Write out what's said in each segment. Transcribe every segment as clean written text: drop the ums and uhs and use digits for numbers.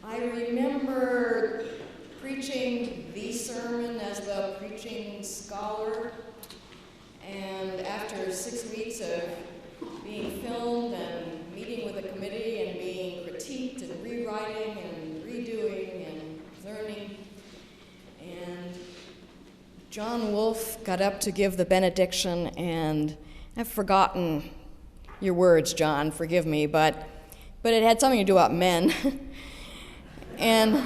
I remember preaching the sermon as the preaching scholar, and after 6 weeks of being filmed and meeting with a committee and being critiqued and rewriting and redoing and learning, and John Wolfe got up to give the benediction, and I've forgotten your words, John, forgive me, but it had something to do about men. And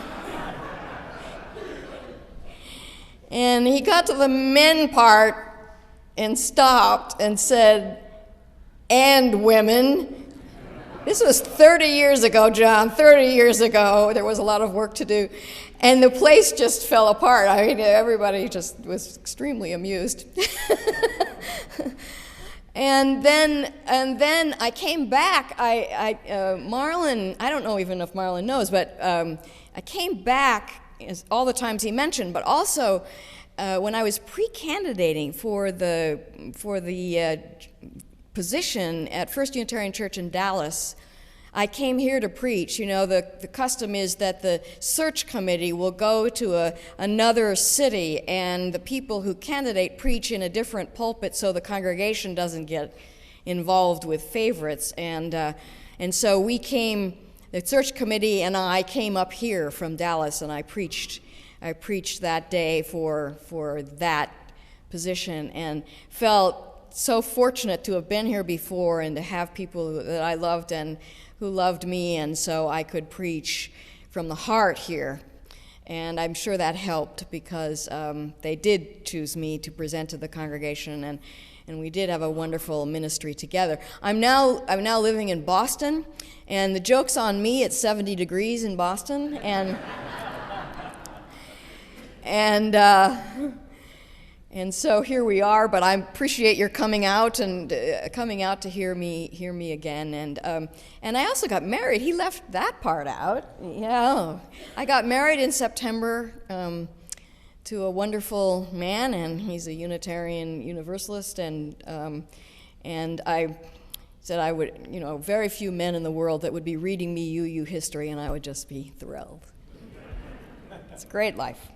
he got to the men part and stopped and said, "And women." This was 30 years ago, John, 30 years ago. There was a lot of work to do. And the place just fell apart. I mean, everybody just was extremely amused. And then I came back. Marlon, I don't know even if Marlon knows, but I came back all the times he mentioned, but also when I was pre-candidating for the position at First Unitarian Church in Dallas, I came here to preach. You know, the custom is that the search committee will go to another city, and the people who candidate preach in a different pulpit so the congregation doesn't get involved with favorites. And so we came, the search committee and I came up here from Dallas, and I preached that day for that position, and felt so fortunate to have been here before and to have people that I loved and who loved me, and so I could preach from the heart here. And I'm sure that helped because they did choose me to present to the congregation, and we did have a wonderful ministry together. I'm now living in Boston, and the joke's on me. It's 70 degrees in Boston, and so here we are. But I appreciate your coming out to hear me again. And I also got married. He left that part out. Yeah, I got married in September to a wonderful man, and he's a Unitarian Universalist. And I said I would, very few men in the world that would be reading me UU history, and I would just be thrilled. It's a great life.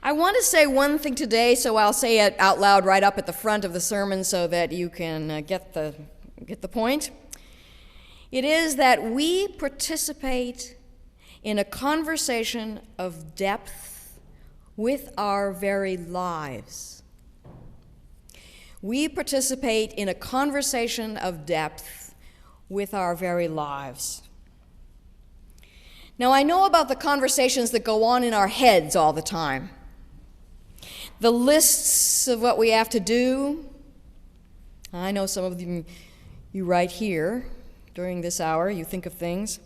I want to say one thing today, so I'll say it out loud right up at the front of the sermon so that you can get the point. It is that we participate in a conversation of depth with our very lives. We participate in a conversation of depth with our very lives. Now, I know about the conversations that go on in our heads all the time. The lists of what we have to do. I know some of them you write here during this hour. You think of things.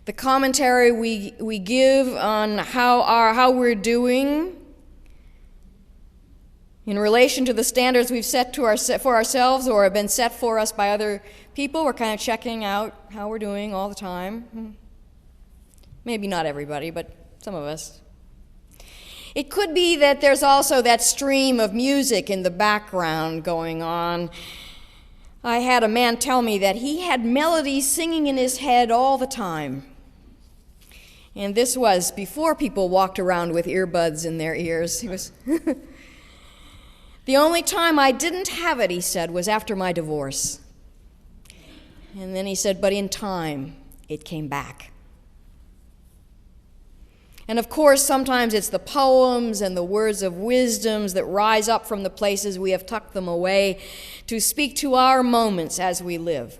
The commentary we give on how we're doing in relation to the standards we've set for ourselves or have been set for us by other people. We're kind of checking out how we're doing all the time. Maybe not everybody, but some of us. It could be that there's also that stream of music in the background going on. I had a man tell me that he had melodies singing in his head all the time. And this was before people walked around with earbuds in their ears. He was The only time I didn't have it, he said, was after my divorce. And then he said, but in time, it came back. And of course, sometimes it's the poems and the words of wisdoms that rise up from the places we have tucked them away to speak to our moments as we live.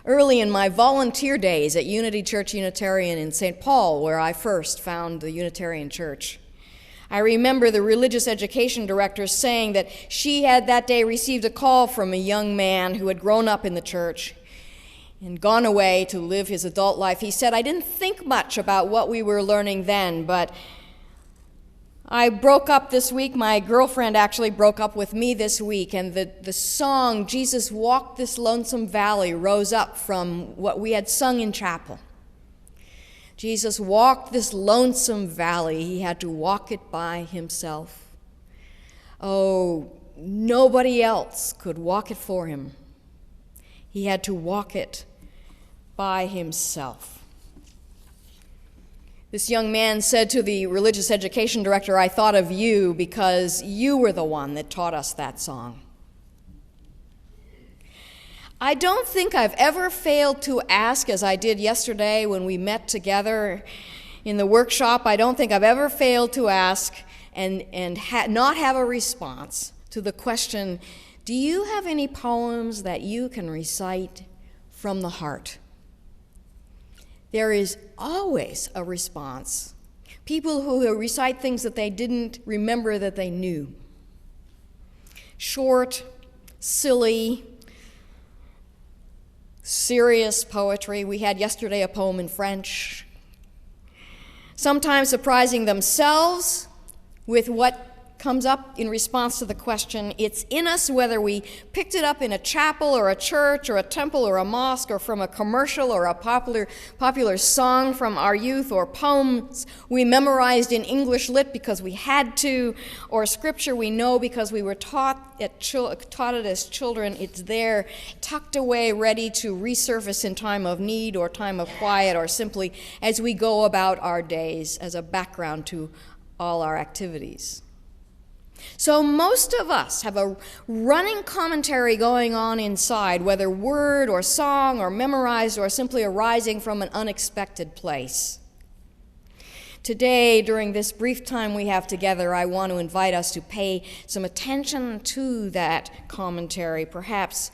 Early in my volunteer days at Unity Church Unitarian in St. Paul, where I first found the Unitarian Church, I remember the religious education director saying that she had that day received a call from a young man who had grown up in the church and gone away to live his adult life. He said, I didn't think much about what we were learning then, but I broke up this week. My girlfriend actually broke up with me this week, and the song, Jesus Walked This Lonesome Valley, rose up from what we had sung in chapel. Jesus walked this lonesome valley. He had to walk it by himself. Oh, nobody else could walk it for him. He had to walk it by himself. This young man said to the religious education director, "I thought of you because you were the one that taught us that song." I don't think I've ever failed to ask, as I did yesterday when we met together in the workshop, I don't think I've ever failed to ask and not have a response to the question, do you have any poems that you can recite from the heart? There is always a response. People who recite things that they didn't remember that they knew. Short, silly, serious poetry. We had yesterday a poem in French. Sometimes surprising themselves with what comes up in response to the question. It's in us whether we picked it up in a chapel or a church or a temple or a mosque or from a commercial or a popular song from our youth, or poems we memorized in English lit because we had to, or scripture we know because we were taught it as children. It's there, tucked away, ready to resurface in time of need or time of quiet, or simply as we go about our days as a background to all our activities. So most of us have a running commentary going on inside, whether word or song or memorized or simply arising from an unexpected place. Today, during this brief time we have together, I want to invite us to pay some attention to that commentary, perhaps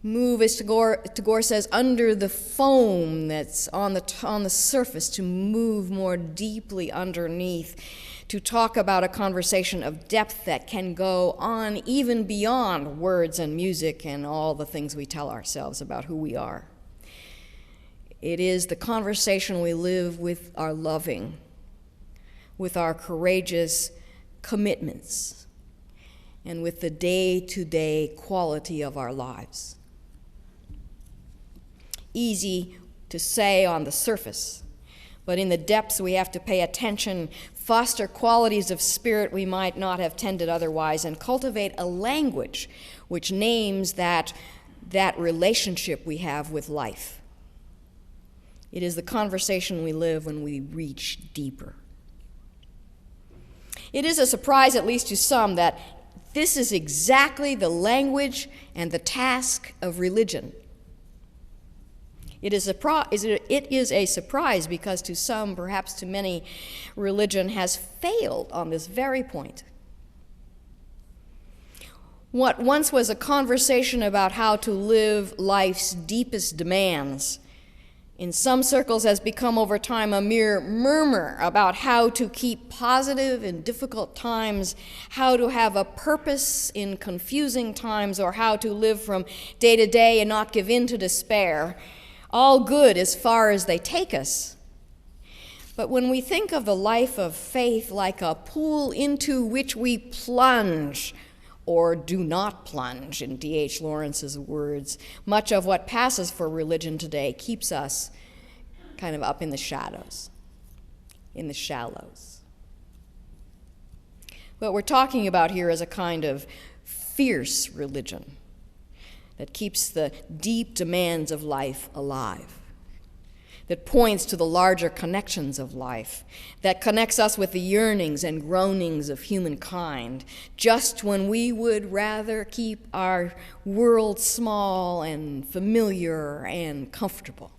move, as Tagore says, under the foam that's on the surface, to move more deeply underneath, to talk about a conversation of depth that can go on even beyond words and music and all the things we tell ourselves about who we are. It is the conversation we live with our loving, with our courageous commitments, and with the day-to-day quality of our lives. Easy to say on the surface, but in the depths we have to pay attention, foster qualities of spirit we might not have tended otherwise, and cultivate a language which names that relationship we have with life. It is the conversation we live when we reach deeper. It is a surprise, at least to some, that this is exactly the language and the task of religion. It is a surprise because to some, perhaps to many, religion has failed on this very point. What once was a conversation about how to live life's deepest demands, in some circles has become over time a mere murmur about how to keep positive in difficult times, how to have a purpose in confusing times, or how to live from day to day and not give in to despair. All good as far as they take us. But when we think of the life of faith like a pool into which we plunge, or do not plunge, in D.H. Lawrence's words, much of what passes for religion today keeps us kind of up in the shadows, in the shallows. What we're talking about here is a kind of fierce religion that keeps the deep demands of life alive, that points to the larger connections of life, that connects us with the yearnings and groanings of humankind, just when we would rather keep our world small and familiar and comfortable.